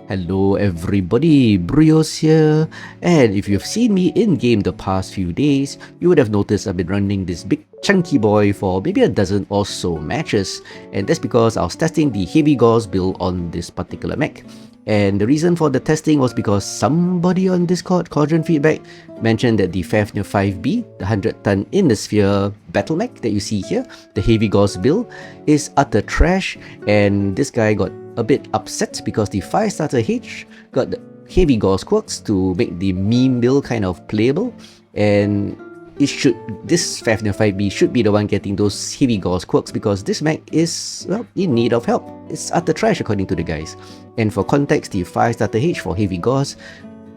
Hello everybody, Brios here, and if you've seen me in-game the past few days, you would have noticed I've been running this big chunky boy for maybe a dozen or so matches, and that's because I was testing the Heavy Gausses build on this particular mech. And the reason for the testing was because somebody on Discord, Cauldron Feedback, mentioned that the Fafnir-5B, the 100-ton in the sphere battle mech that you see here, the Heavy Gausses build, is utter trash, and this guy got a bit upset because the Firestarter-H got the Heavy Gausses quirks to make the meme build kind of playable, and this Fafnir-5B should be the one getting those Heavy Gausses quirks because this mech is, well, in need of help. It's utter trash according to the guys. And for context, the Firestarter-H for Heavy Gausses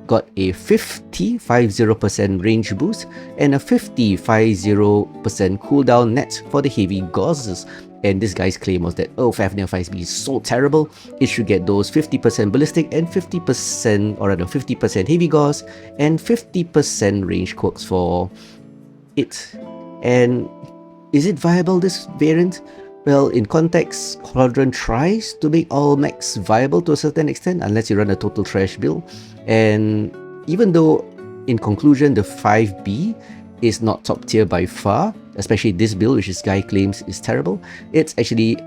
got a 50% range boost and a 50% cooldown net for the Heavy Gausses. And this guy's claim was that, oh, Fafnir-5B is so terrible, it should get those 50% ballistic and 50% Heavy Gausses and 50% range quirks for it. And is it viable, this variant? Well, in context, Cauldron tries to make all mechs viable to a certain extent unless you run a total trash build. And even though, in conclusion, the 5B is not top tier by far, especially this build which this guy claims is terrible, it's actually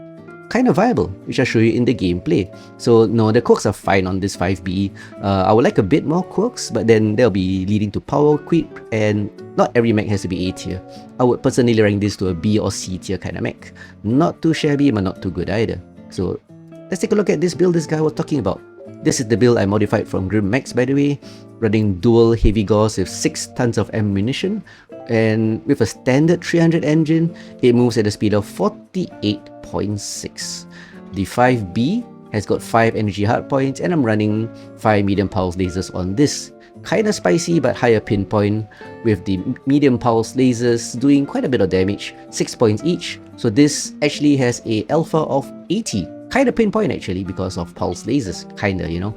kind of viable, which I'll show you in the gameplay. So no, the quirks are fine on this 5B. I would like a bit more quirks, but then they'll be leading to power creep, and not every mech has to be A tier. I would personally rank this to a B or C tier kind of mech. Not too shabby, but not too good either. So let's take a look at this build this guy was talking about. This is the build I modified from Grim Mechs, by the way, running dual Heavy Gausses with 6 tons of ammunition, and with a standard 300 engine, it moves at a speed of 48.6. The 5B has got 5 energy hardpoints, and I'm running 5 medium pulse lasers on this. Kinda spicy but higher pinpoint, with the medium pulse lasers doing quite a bit of damage, 6 points each. So this actually has a alpha of 80. Kinda pinpoint actually because of pulse lasers, kinda, you know.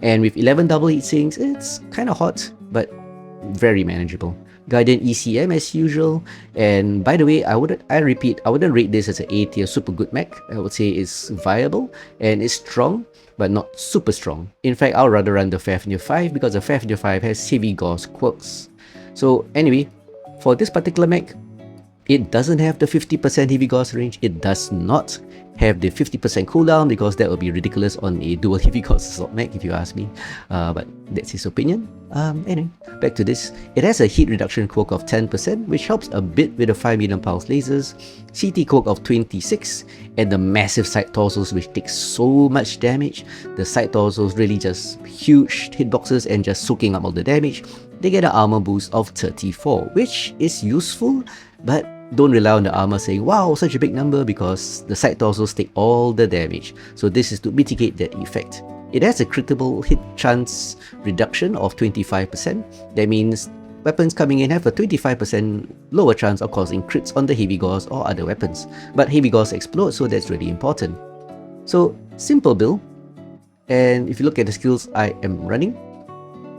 And with 11 double heat sinks, it's kinda hot, but very manageable. Guardian ECM as usual, and by the way, I wouldn't rate this as an A tier super good mech. I would say it's viable and it's strong, but not super strong. In fact, I'll rather run the Fafnir-5 because the Fafnir-5 has Heavy Gausses quirks. So anyway, for this particular mech, it doesn't have the 50% Heavy Gausses range. It does not have the 50% cooldown because that would be ridiculous on a dual Heavy Gausses mech if you ask me. But that's his opinion. Anyway, back to this. It has a heat reduction quirk of 10%, which helps a bit with the 5 medium pulse lasers, CT quirk of 26, and the massive side torsos which take so much damage. The side torsos really just huge hitboxes and just soaking up all the damage. They get an armor boost of 34, which is useful, but don't rely on the armor saying, wow, such a big number, because the side torsos take all the damage. So this is to mitigate that effect. It has a critical hit chance reduction of 25%. That means weapons coming in have a 25% lower chance of causing crits on the Heavy Gausses or other weapons. But Heavy Gausses explode, so that's really important. So, simple build. And if you look at the skills I am running,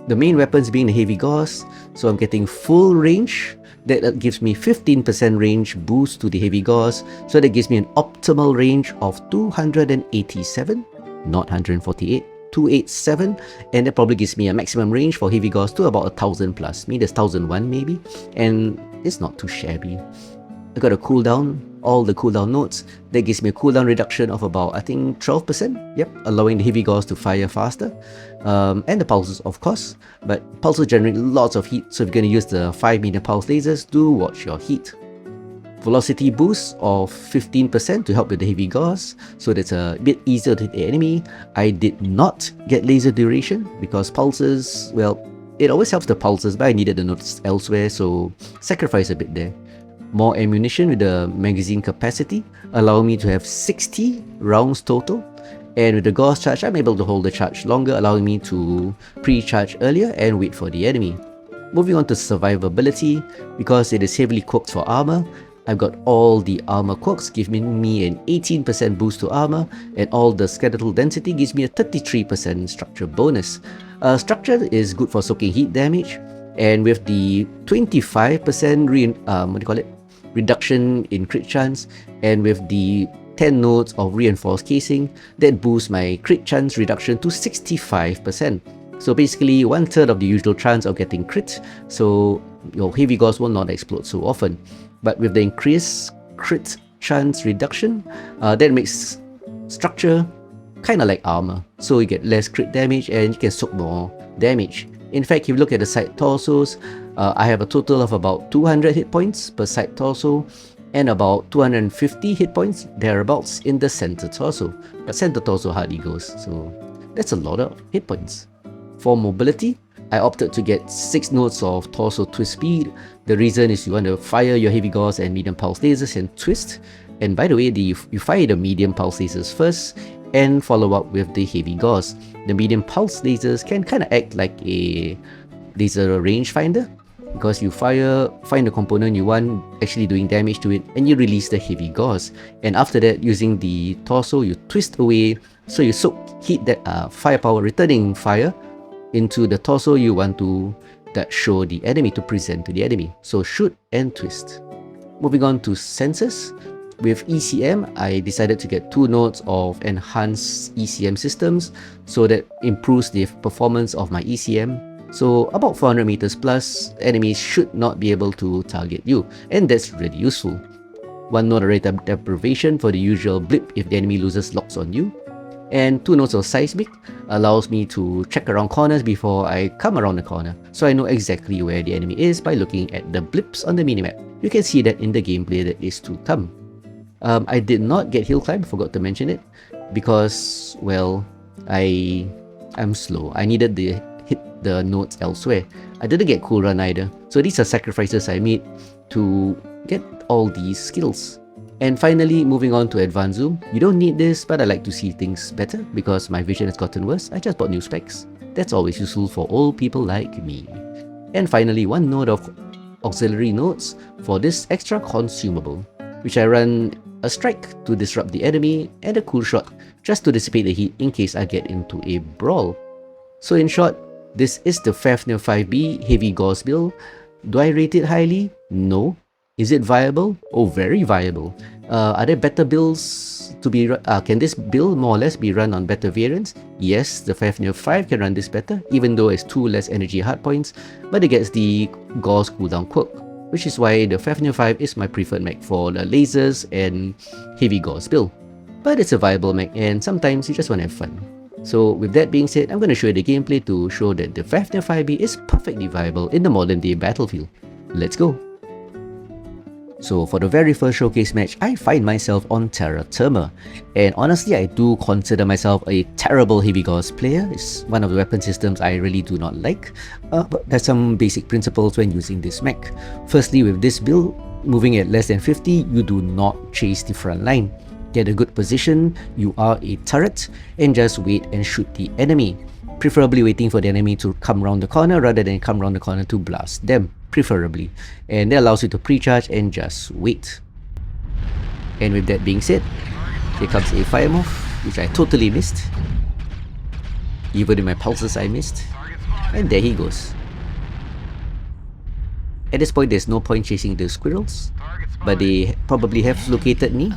the main weapons being the Heavy Gausses, so I'm getting full range. That gives me 15% range boost to the Heavy Gausses, so that gives me an optimal range of 287, not 148, 287, and that probably gives me a maximum range for Heavy Gausses to about 1000 plus. Maybe there's 1001 maybe, and it's not too shabby. I got a cooldown, all the cooldown nodes. That gives me a cooldown reduction of about, I think, 12%. Yep, allowing the Heavy Gausses to fire faster. And the pulses, of course. But pulses generate lots of heat, so if you're going to use the 5 medium pulse lasers, do watch your heat. Velocity boost of 15% to help with the Heavy Gausses, so that's a bit easier to hit the enemy. I did not get laser duration because pulses, well, it always helps the pulses, but I needed the nodes elsewhere, so sacrifice a bit there. More ammunition with the magazine capacity, allowing me to have 60 rounds total. And with the Gauss charge, I'm able to hold the charge longer, allowing me to pre-charge earlier and wait for the enemy. Moving on to survivability, because it is heavily quirked for armor, I've got all the armor quirks giving me an 18% boost to armor, and all the skeletal density gives me a 33% structure bonus. Structure is good for soaking heat damage, and with the 25% reduction in crit chance, and with the 10 nodes of reinforced casing that boosts my crit chance reduction to 65%. So basically 1/3 of the usual chance of getting crit, so your heavy gauss will not explode so often. But with the increased crit chance reduction, that makes structure kind of like armor. So you get less crit damage and you can soak more damage. In fact, if you look at the side torsos, I have a total of about 200 hit points per side torso and about 250 hit points thereabouts in the center torso. But center torso hardly goes, so that's a lot of hit points. For mobility, I opted to get 6 nodes of torso twist speed. The reason is you want to fire your heavy gauss and medium pulse lasers and twist. And by the way, you fire the medium pulse lasers first and follow up with the heavy gauss. The medium pulse lasers can kind of act like a laser rangefinder, because you find the component you want actually doing damage to it, and you release the heavy gauss. And after that, using the torso, you twist away, so you soak heat that firepower, returning fire into the torso you want to show the enemy, to present to the enemy. So shoot and twist. Moving on to sensors. With ECM, I decided to get 2 nodes of enhanced ECM systems, so that improves the performance of my ECM. So about 400 meters plus, enemies should not be able to target you, and that's really useful. 1 node array deprivation for the usual blip if the enemy loses locks on you. And 2 nodes of seismic allows me to check around corners before I come around the corner, so I know exactly where the enemy is by looking at the blips on the minimap. You can see that in the gameplay that is to come. I did not get hill climb, forgot to mention it, because, well, I'm slow. I needed to hit the nodes elsewhere. I didn't get cool run either, so these are sacrifices I made to get all these skills. And finally, moving on to advanced zoom. You don't need this, but I like to see things better because my vision has gotten worse. I just bought new specs. That's always useful for old people like me. And finally, 1 node of auxiliary nodes for this extra consumable, which I run a strike to disrupt the enemy and a cool shot just to dissipate the heat in case I get into a brawl. So in short, this is the Fafnir-5B Heavy Gauss build. Do I rate it highly? No. Is it viable? Oh, very viable. Are there better builds to be can this build more or less be run on better variants? Yes, the Fafnir-5 can run this better, even though it's 2 less energy hardpoints, but it gets the Gauss cooldown quirk, which is why the Fafnir-5 is my preferred mech for the lasers and heavy Gauss build. But it's a viable mech, and sometimes you just want to have fun. So with that being said, I'm going to show you the gameplay to show that the Fafnir-5B is perfectly viable in the modern day battlefield. Let's go! So for the very first showcase match, I find myself on Terra Therma, and honestly I do consider myself a terrible heavy Gauss player. It's one of the weapon systems I really do not like, but there's some basic principles when using this mech. Firstly, with this build, moving at less than 50, you do not chase the front line. Get a good position, you are a turret, and just wait and shoot the enemy. Preferably waiting for the enemy to come around the corner rather than come around the corner to blast them, preferably. And that allows you to pre-charge and just wait. And with that being said, here comes a fire move, which I totally missed. Even in my pulses I missed. And there he goes. At this point there's no point chasing the squirrels, but they probably have located me.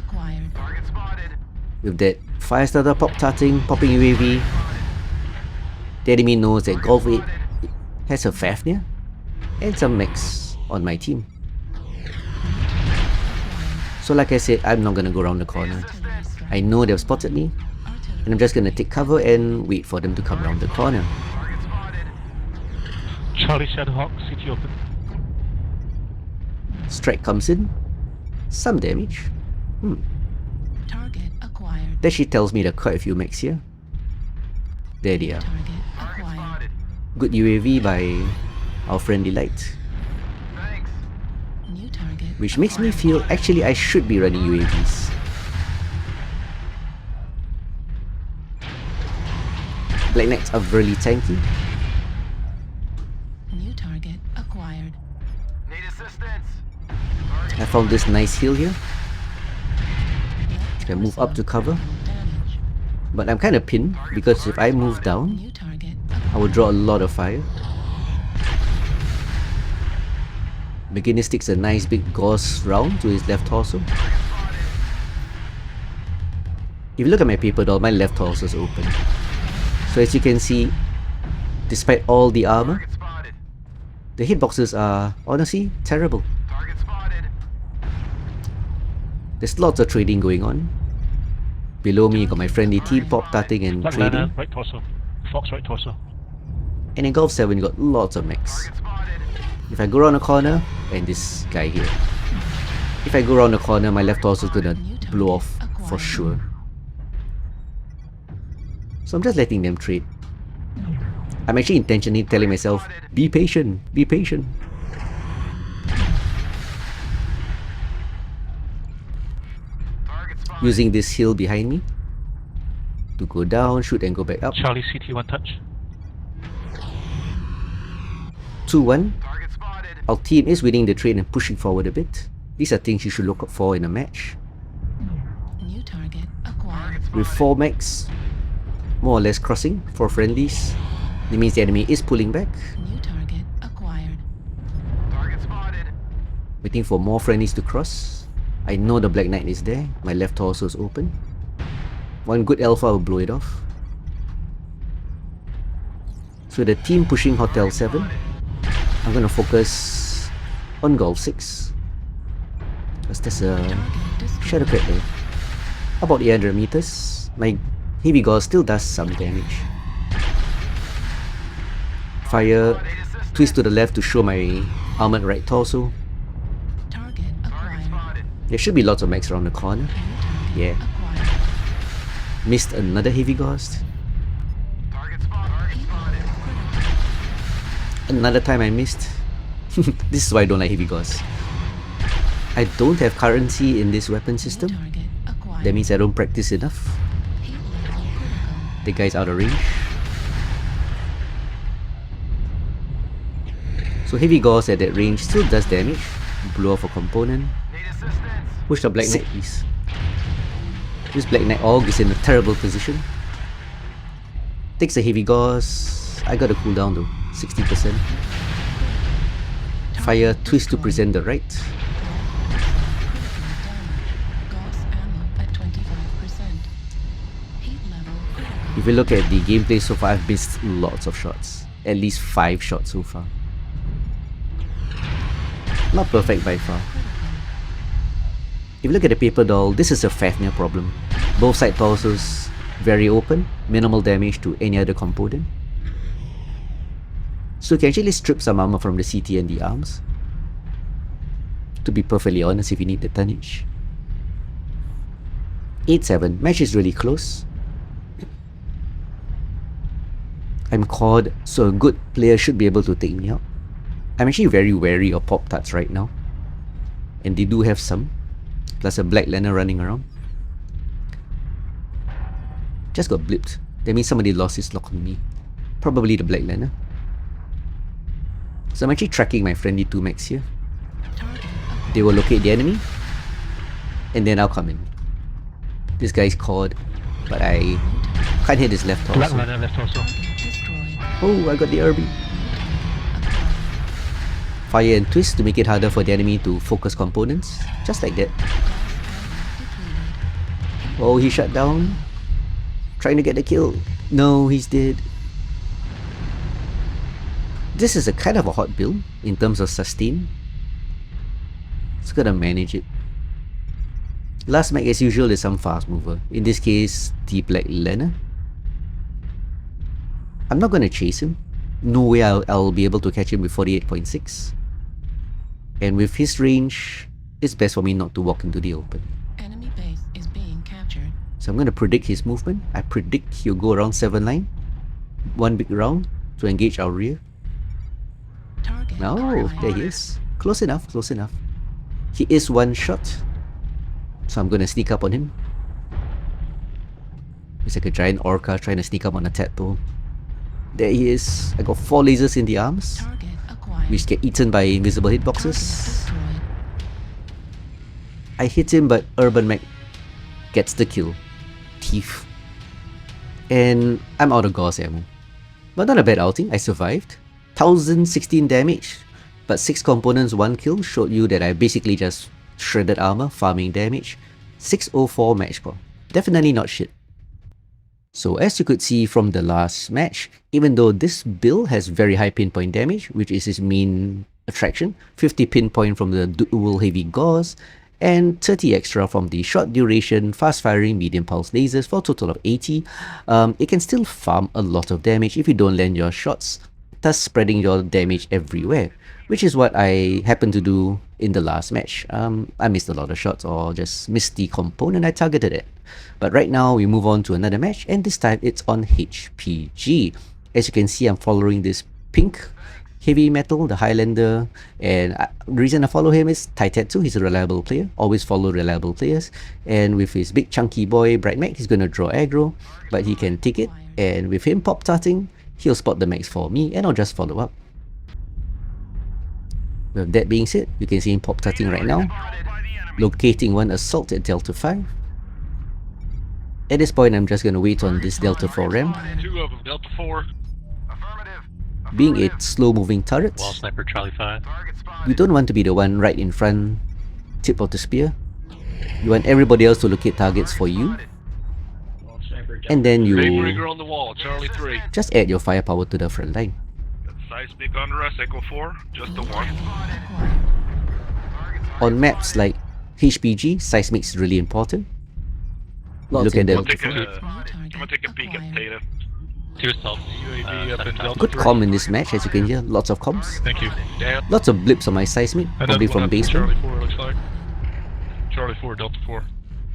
With that Firestarter popping UAV, the enemy knows that Gauss Build has a Fafnir and some mechs on my team. So like I said, I'm not gonna go around the corner. I know they've spotted me, and I'm just gonna take cover and wait for them to come around the corner. Charlie Shadowhawk, city open. Strike comes in, some damage. Target acquired. That she tells me there are quite a few mechs here. There they are. Target acquired. Good UAV by our friendly light. New target. Which makes me feel actually I should be running UAVs. Black Knights are really tanky. New target acquired. Need assistance. I found this nice hill here. I can move up to cover. Damage. But I'm kind of pinned because if I move down, New target. I will draw a lot of fire. Beginner sticks a nice big Gauss round to his left torso. If you look at my paper doll, my left torso is open. So as you can see, despite all the armor, Target spotted. the hitboxes are honestly terrible. Target spotted. There's lots of trading going on. Below me, you got my friendly team pop-tarting and Black trading. Lana, right torso. Fox, right torso. And in Golf 7, you got lots of mechs. Target spotted. If I go around the corner, and this guy here. If I go around the corner, my left torso is gonna blow off for sure. So I'm just letting them trade. I'm actually intentionally telling myself, be patient, be patient. Target spotted. Using this hill behind me to go down, shoot and go back up. Charlie CT, one touch. 2-1. Target spotted. Our team is winning the trade and pushing forward a bit. These are things you should look out for in a match. New target acquired. With 4 mechs, more or less crossing for friendlies. It means the enemy is pulling back, New target acquired. Target spotted. waiting for more friendlies to cross. I know the Black Knight is there. My left torso is open. One good alpha will blow it off. So the team pushing Hotel 7. I'm gonna focus on Golf 6. Because there's a shadow crit there. About 800 meters. My Heavy Gauss still does some damage. Fire, twist to the left to show my armored right torso. Target acquired. Spotted. There should be lots of mechs around the corner. Yeah. Acquired. Missed another Heavy Gauss. Target spotted. Target spotted. Another time I missed. This is why I don't like Heavy Gauss. I don't have currency in this weapon system. Target acquired. That means I don't practice enough. Heat level critical. The guy's out of range. So Heavy Gauss at that range still does damage. Blow off a component. Need assistance. Push the Black Knight, please. This Black Knight Aug is in a terrible position. Takes a Heavy Gauss. I got a cooldown though, 60%. Fire twist to present the right. Gauss ammo at 25%. Heat level critical. If you look at the gameplay so far, I've missed lots of shots. At least 5 shots so far. Not perfect by far. If you look at the paper doll, this is a Fafnir problem. Both side torsos very open, minimal damage to any other component. So you can actually strip some armor from the CT and the arms. To be perfectly honest, if you need the tonnage. 8-7, match is really close. I'm caught, so a good player should be able to take me out. I'm actually very wary of pop-tarts right now. And they do have some. Plus a Black Lana running around. Just got blipped. That means somebody lost his lock on me. Probably the Black Lana. So I'm actually tracking my friendly 2 mechs here. Target acquired. They will locate the enemy. And then I'll come in. This guy's caught. But I can't hit his left Black torso. Lana, left torso. Destroyed. Oh, I got the RB. Fire and twist to make it harder for the enemy to focus components. Just like that. Oh, he shut down. Trying to get the kill. No, he's dead. This is a kind of a hot build in terms of sustain. Just gotta manage it. Last mech as usual is some fast mover. In this case, the Black Lana. I'm not gonna chase him. No way I'll be able to catch him with 48.6. And with his range, it's best for me not to walk into the open. Enemy base is being captured. So I'm gonna predict his movement. I predict he'll go around 7 line. One big round to engage our rear. Target No, acquired. there he is. Close enough, close enough. He is one shot. So I'm gonna sneak up on him. He's like a giant orca trying to sneak up on a tadpole. There he is. I got 4 lasers in the arms, Target acquired. which get eaten by invisible Target hitboxes. destroyed. I hit him, but Urban Mech gets the kill. Thief. And I'm out of Gauss ammo. But not a bad outing, I survived. 1016 damage, but 6 components, 1 kill showed you that I basically just shredded armor, farming damage. 604 match score. definitely not shit. So as you could see from the last match, even though this build has very high pinpoint damage, which is his main attraction, 50 pinpoint from the dual Heavy Gauss, and 30 extra from the short duration, fast firing medium pulse lasers for a total of 80, it can still farm a lot of damage if you don't land your shots, thus spreading your damage everywhere, which is what I happened to do in the last match. I missed a lot of shots or just missed the component I targeted at. But right now we move on to another match, and this time it's on HPG. As you can see, I'm following this pink heavy metal, the Highlander, and the reason I follow him is Taitetsu. He's a reliable player, always follow reliable players, and with his big chunky boy Bright Mech, he's gonna draw aggro, but he can take it, and with him pop-tarting, he'll spot the mechs for me, and I'll just follow up. With that being said, you can see him pop-tarting right now, locating one assault at Delta 5. At this point, I'm just gonna wait on this Delta 4 ramp. 2 of them, Delta 4. Being a slow-moving turret, Wall sniper, Charlie 5. you don't want to be the one right in front, tip of the spear. You want everybody else to locate targets for you, and then you Rigger on the wall, Charlie 3. just add your firepower to the front line. Seismic under us, Echo 4. Just the one. On maps like HPG, seismic is really important. Look at I'm the gonna take a peek at Theta. 2 assaults. UAV up in Delta good 3. comm in this match, as you can hear, lots of comms. Thank you. Down. Lots of blips on my seismic, probably from basement. Charlie 4 looks like. Charlie 4, Delta 4.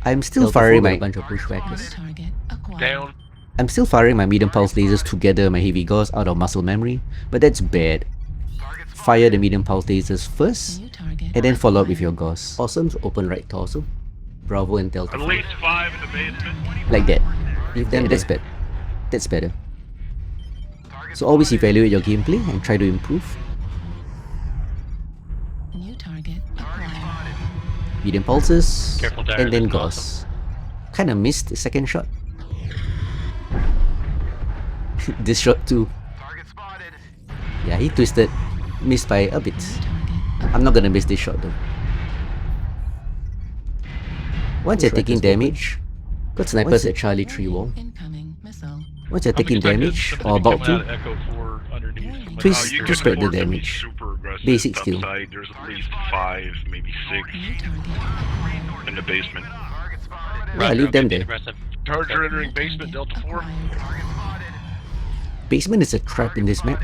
I'm still firing my bunch of pushbackers. Target acquired. Down. I'm still firing my medium pulse lasers together, my Heavy Gauss out of muscle memory, but that's bad. Fire the medium pulse lasers first, New target and then follow up with acquired. your Gauss. Awesome, so open right torso. Bravo and Delta At 5. least 5 in the basement. Like that. That's better. That's better. So always evaluate your gameplay and try to improve. New target acquired. Medium pulses, Careful, Dyer, and then that's Gauss. Kinda missed the second shot. This shot too. Yeah, he twisted. Missed by a bit. I'm not gonna miss this shot though. Once you're taking damage, got snipers at Charlie 3 wall. Incoming missile. Once you're taking damage, or about to, twist you're to gonna spread the force them to be damage. super aggressive. Basic skill. Upside, there's at least 5, maybe 6 New target in the basement. Yeah, leave them there. Charger entering basement, Delta 4. acquired. Basement is a trap in this map.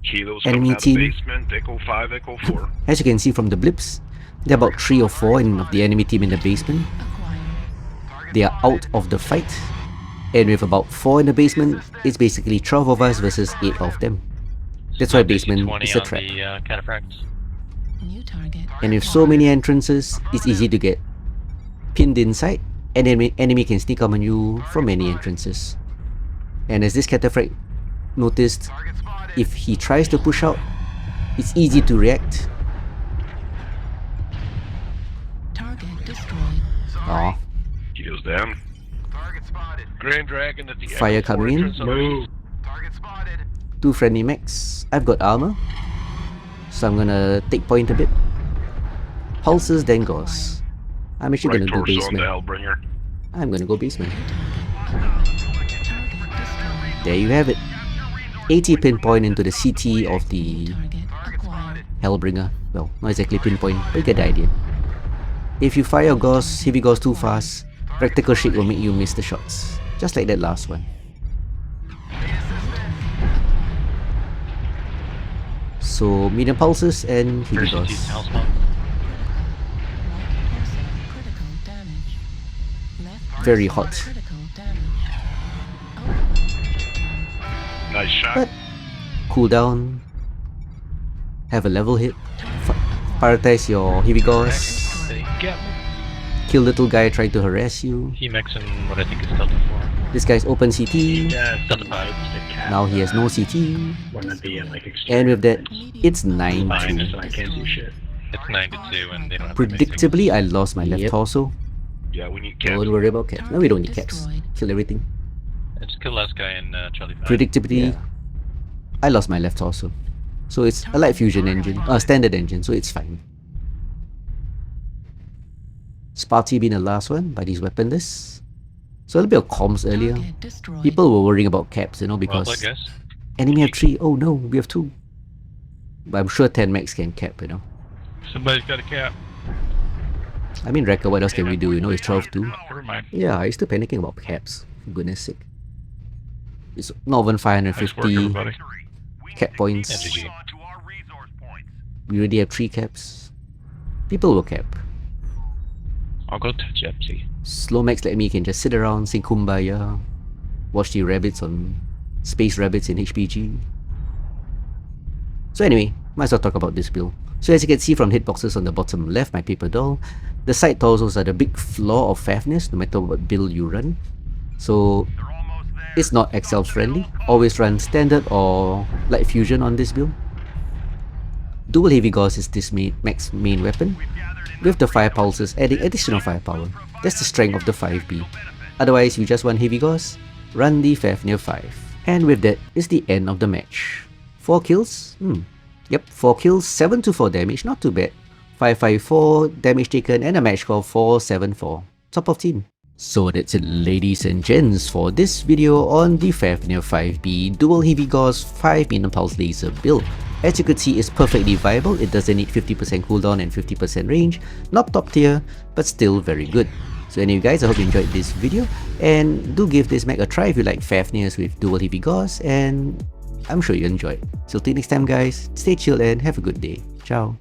Kilos Enemy coming out of team. basement, Echo 5, Echo 4. As you can see from the blips, there are about 3 or 4 of the enemy team in the basement. Acquired. They are out of the fight. And with about 4 in the basement, it's basically 12 of us versus 8 of them. That's why basement is a trap. New target. And with so many entrances, it's easy to get pinned inside, and enemy can sneak up on you from many entrances. And as this cataphract noticed, if he tries to push out, it's easy to react. Target destroyed. Aw, Kilos down. Grand Dragon at the Fire Echo 4 coming in. entrance on the 2 friendly mechs. I've got armor, so I'm gonna take point a bit. Pulses, then Gauss. I'm actually right gonna go torso on the basement. Hellbringer. I'm gonna go basement. Target destroyed. There you have it. 80 pinpoint into the CT of the Target acquired. Hellbringer. Well, not exactly pinpoint, but you get the idea. If you fire Gauss, Heavy Gauss too fast, Practical Shake will make you miss the shots. Just like that last one. So, medium pulses and Heavy Gauss. Right torso critical damage. Left Very torso hot. critical damage. Nice shot. But cooldown. Have a level hit. Prioritize your Heavy Gauss. Get Kill little guy trying to harass you. He mechs in what I think is Delta 4. This guy's open CT. Yeah, Delta 5. Now he has no CT. Wanna be in like extreme And with that, it's 9-2. minus, so I can't do shit. It's 9-2 and they don't have Predictably, I lost my left torso. Yeah, we need caps. Don't worry about caps. No, we don't need caps. Destroyed. Kill everything. Let's kill last guy in Charlie 5. Predictably, I lost my left torso. So it's a light fusion engine, standard engine, so it's fine. Sparty being the last one, but he's weaponless. So a little bit of comms earlier. Target destroyed. People were worrying about caps, you know, Well, I because guess. enemy have 3. Oh no, we have 2. But I'm sure 10 mechs can cap, you know. Somebody's got a cap. I mean, Rekka, what else can we do? You know, it's 12-2. Never mind. Yeah, I'm still panicking about caps. For goodness sake. It's not even Nice work, 550 everybody. cap points. GG. We already have 3 caps. People will cap. I'll go touch Epsy. Slow max like me can just sit around, sing Kumbaya, watch the rabbits on Space Rabbits in HPG. So anyway, might as well talk about this build. So as you can see from hitboxes on the bottom left, my paper doll, the side torsos are the big flaw of Fafnir's no matter what build you run. So it's not XL friendly. Always run standard or light fusion on this build. Dual Heavy Gauss is this max main weapon, with the fire pulses adding additional firepower. That's the strength of the 5B. Otherwise, you just want Heavy Gauss, run the Fafnir-5. And with that is the end of the match. 4 kills? Yep, 4 kills, 724 damage, not too bad. 554 damage taken and a match score 474. Top of team. So that's it, ladies and gents, for this video on the Fafnir-5B Dual Heavy Gauss 5 Medium Pulse Laser build. As you could see, it's perfectly viable. It doesn't need 50% cooldown and 50% range. Not top tier, but still very good. So anyway guys, I hope you enjoyed this video, and do give this mech a try if you like Fafnirs with Dual Heavy Gauss, and I'm sure you enjoyed. So till next time guys, stay chill and have a good day. Ciao.